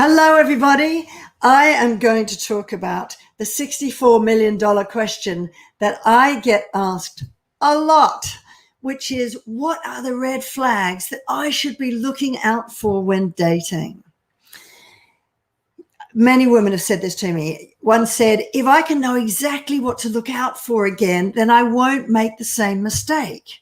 Hello, everybody. I am going to talk about the $64 million question that I get asked a lot, which is, what are the red flags that I should be looking out for when dating? Many women have said this to me. One said, if I can know exactly what to look out for again, then I won't make the same mistake.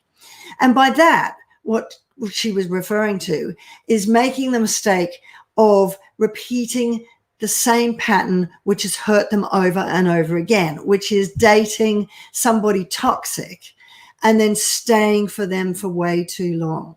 And by that, what she was referring to is making the mistake of repeating the same pattern which has hurt them over and over again, which is dating somebody toxic and then staying for them for way too long,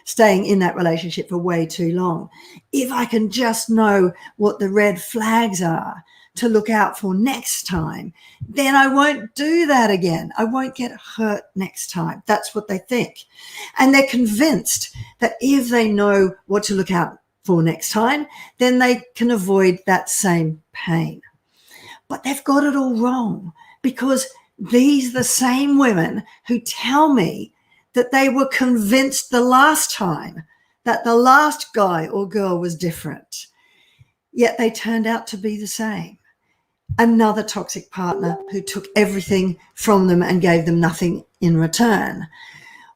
staying in that relationship for way too long. If I can just know what the red flags are to look out for next time, then I won't do that again. I won't get hurt next time. That's what they think. And they're convinced that if they know what to look out for next time, then they can avoid that same pain. But they've got it all wrong, because these are the same women who tell me that they were convinced the last time that the last guy or girl was different, yet they turned out to be the same. Another toxic partner who took everything from them and gave them nothing in return.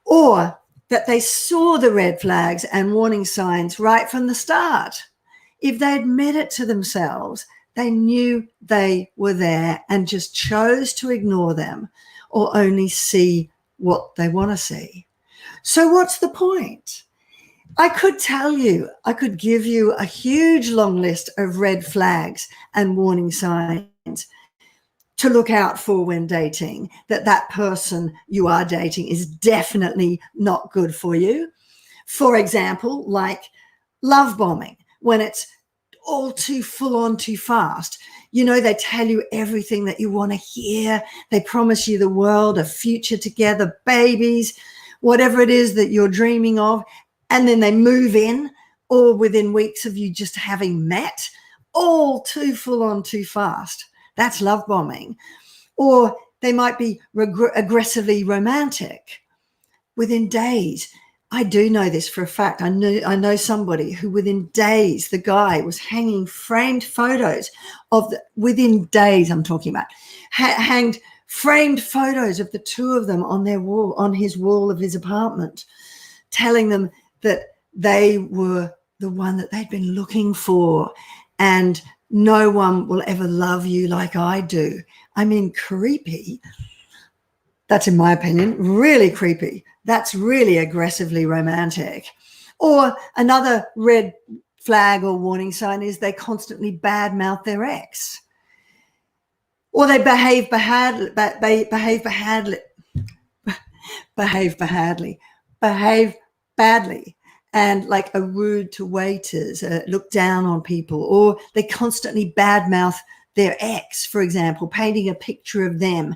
Or that they saw the red flags and warning signs right from the start. If they admit it to themselves, they knew they were there and just chose to ignore them or only see what they want to see. So what's the point? I could tell you, I could give you a huge long list of red flags and warning signs to look out for when dating, that person you are dating is definitely not good for you. For example, like love bombing, when it's all too full on too fast. You know, they tell you everything that you want to hear. They promise you the world, a future together, babies, whatever it is that you're dreaming of. And then they move in, or within weeks of you just having met, all too full on too fast. That's love bombing. Or they might be aggressively romantic. Within days, I do know this for a fact. I know somebody who within days, the guy was hanging framed photos of within days I'm talking about, hanged framed photos of the two of them on their wall, on his wall of his apartment, telling them that they were the one that they'd been looking for, and no one will ever love you like I do. I mean, creepy. That's, in my opinion, really creepy. That's really aggressively romantic. Or another red flag or warning sign is they constantly badmouth their ex. Or they behave badly, and like are rude to waiters, look down on people, or they constantly badmouth their ex, for example, painting a picture of them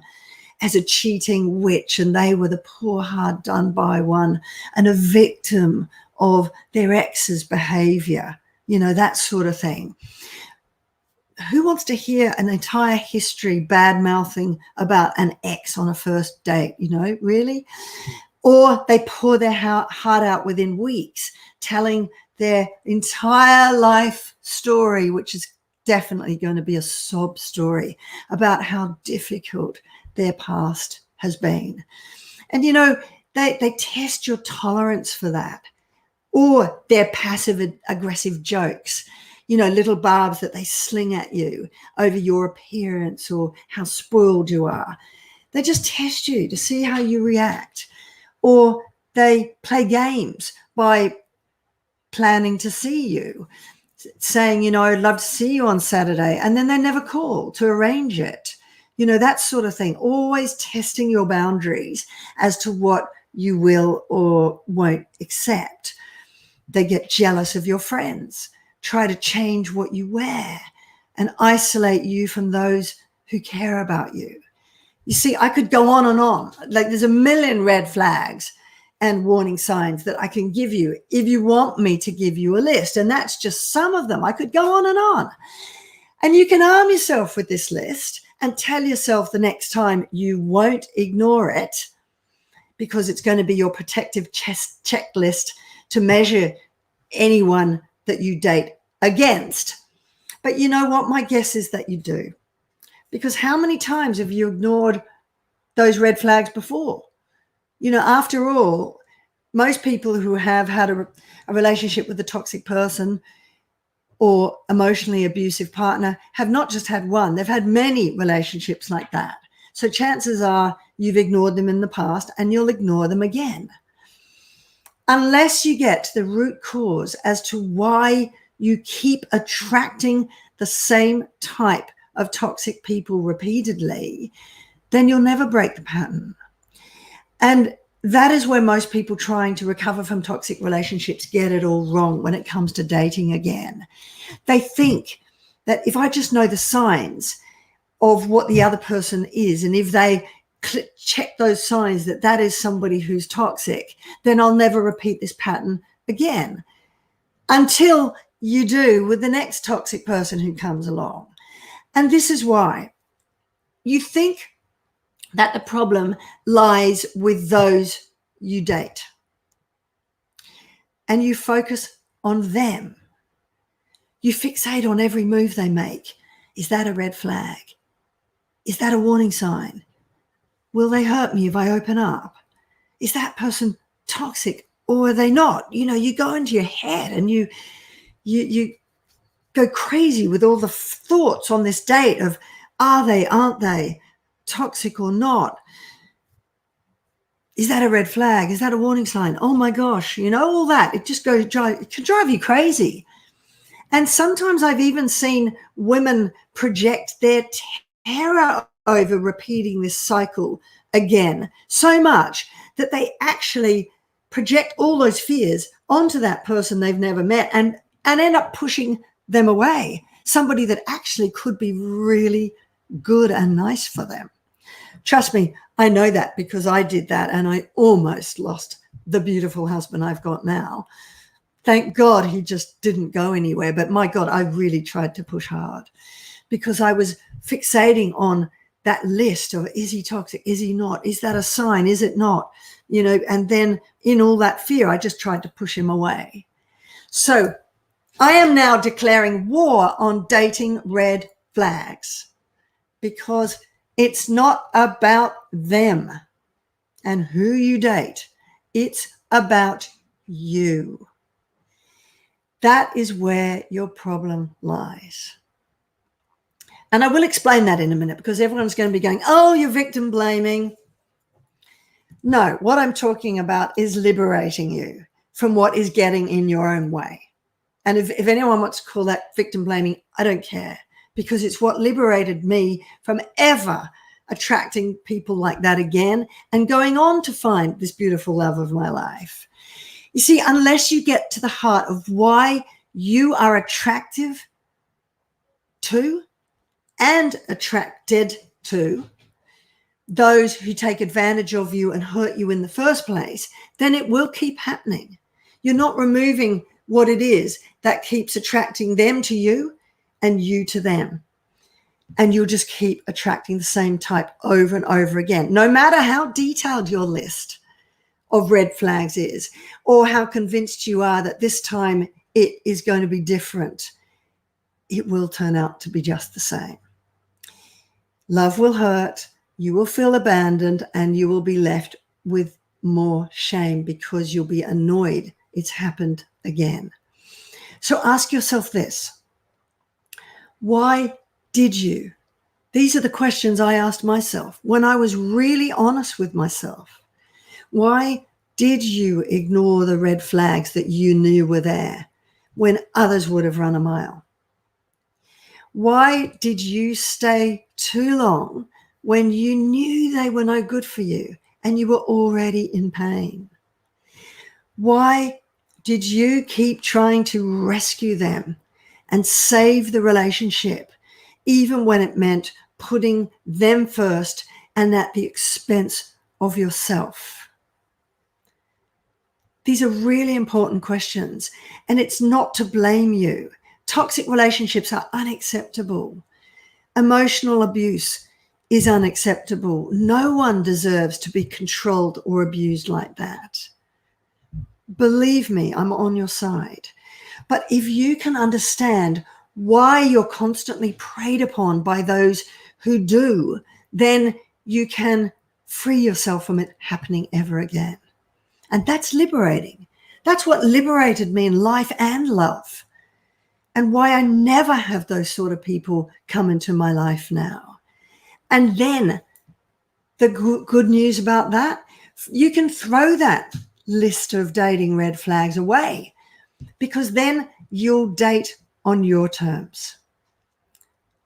as a cheating witch and they were the poor, hard done by one and a victim of their ex's behavior, you know, that sort of thing. Who wants to hear an entire history bad-mouthing about an ex on a first date, you know, really? Or they pour their heart out within weeks, telling their entire life story, which is definitely going to be a sob story about how difficult their past has been. And, you know, they test your tolerance for that. Or their passive-aggressive jokes, you know, little barbs that they sling at you over your appearance or how spoiled you are. They just test you to see how you react. Or they play games by planning to see you, saying, you know, I'd love to see you on Saturday, and then they never call to arrange it. You know, that sort of thing. Always testing your boundaries as to what you will or won't accept. They get jealous of your friends, try to change what you wear, and isolate you from those who care about you. You see, I could go on and on. Like, there's a million red flags and warning signs that I can give you if you want me to give you a list. And that's just some of them. I could go on and on. And you can arm yourself with this list and tell yourself the next time you won't ignore it, because it's going to be your protective checklist to measure anyone that you date against. But you know what? My guess is that you do. Because how many times have you ignored those red flags before? You know, after all, most people who have had a relationship with a toxic person or emotionally abusive partner have not just had one, they've had many relationships like that. So chances are you've ignored them in the past and you'll ignore them again. Unless you get to the root cause as to why you keep attracting the same type of toxic people repeatedly, then you'll never break the pattern. And that is where most people trying to recover from toxic relationships get it all wrong when it comes to dating again. They think that if I just know the signs of what the other person is, and if they check those signs that that is somebody who's toxic, then I'll never repeat this pattern again. Until you do with the next toxic person who comes along. And this is why you think that the problem lies with those you date. And you focus on them. You fixate on every move they make. Is that a red flag? Is that a warning sign? Will they hurt me if I open up? Is that person toxic or are they not? You know, you go into your head and you go crazy with all the thoughts on this date of are they, aren't they, toxic or not? Is that a red flag? Is that a warning sign? Oh my gosh, you know, all that. It just it can drive you crazy. And sometimes I've even seen women project their terror over repeating this cycle again so much that they actually project all those fears onto that person they've never met and end up pushing them away, somebody that actually could be really good and nice for them. Trust me, I know that because I did that and I almost lost the beautiful husband I've got now. Thank God he just didn't go anywhere. But my God, I really tried to push hard because I was fixating on that list of, is he toxic? Is he not? Is that a sign? Is it not? You know, and then in all that fear, I just tried to push him away. So I am now declaring war on dating red flags because it's not about them and who you date. It's about you. That is where your problem lies. And I will explain that in a minute because everyone's going to be going, oh, you're victim blaming. No, what I'm talking about is liberating you from what is getting in your own way. And if anyone wants to call that victim blaming, I don't care because it's what liberated me from ever attracting people like that again and going on to find this beautiful love of my life. You see, unless you get to the heart of why you are attractive to and attracted to those who take advantage of you and hurt you in the first place, then it will keep happening. You're not removing what it is that keeps attracting them to you and you to them. And you'll just keep attracting the same type over and over again, no matter how detailed your list of red flags is or how convinced you are that this time it is going to be different. It will turn out to be just the same. Love will hurt, you will feel abandoned, and you will be left with more shame because you'll be annoyed it's happened again. So ask yourself this. Why did you? These are the questions I asked myself when I was really honest with myself. Why did you ignore the red flags that you knew were there when others would have run a mile? Why did you stay too long when you knew they were no good for you and you were already in pain? Why did you keep trying to rescue them and save the relationship, even when it meant putting them first and at the expense of yourself? These are really important questions, and it's not to blame you. Toxic relationships are unacceptable. Emotional abuse is unacceptable. No one deserves to be controlled or abused like that. Believe me, I'm on your side. But if you can understand why you're constantly preyed upon by those who do, then you can free yourself from it happening ever again. And that's liberating. That's what liberated me in life and love, and why I never have those sort of people come into my life now. And then the good news about that, you can throw that list of dating red flags away, because then you'll date on your terms,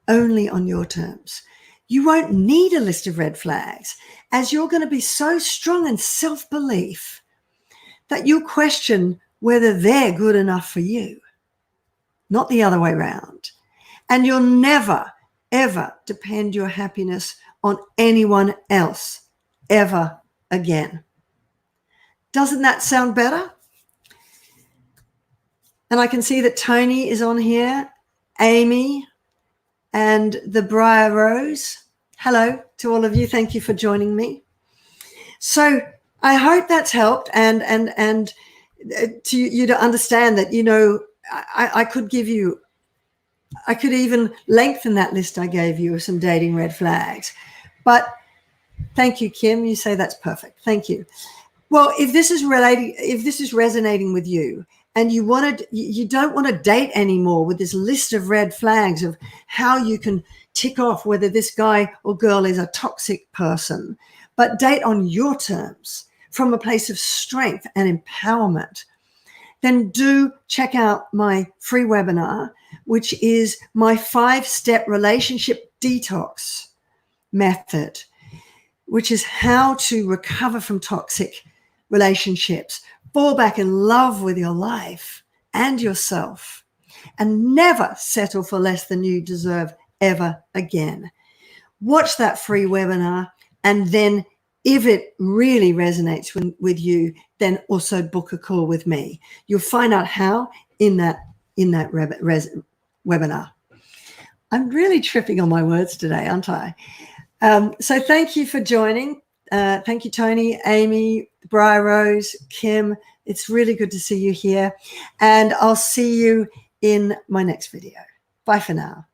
only on your terms. You won't need a list of red flags, as you're going to be so strong in self-belief that you'll question whether they're good enough for you, not the other way around. And you'll never, ever depend your happiness on anyone else ever again. Doesn't that sound better? And I can see that Tony is on here, Amy, and the Briar Rose. Hello to all of you. Thank you for joining me. So I hope that's helped, and to you to understand that, you know, I could even lengthen that list I gave you of some dating red flags. But thank you, Kim. You say that's perfect. Thank you. Well, if this is resonating with you, and you don't want to date anymore with this list of red flags of how you can tick off whether this guy or girl is a toxic person, but date on your terms from a place of strength and empowerment, then do check out my free webinar, which is my 5-step relationship detox method, which is how to recover from toxic relationships, fall back in love with your life and yourself, and never settle for less than you deserve ever again. Watch that free webinar, and then if it really resonates with you, then also book a call with me. You'll find out how in that webinar. I'm really tripping on my words today, aren't I? So thank you for joining. Thank you, Tony, Amy, Briar Rose, Kim. It's really good to see you here. And I'll see you in my next video. Bye for now.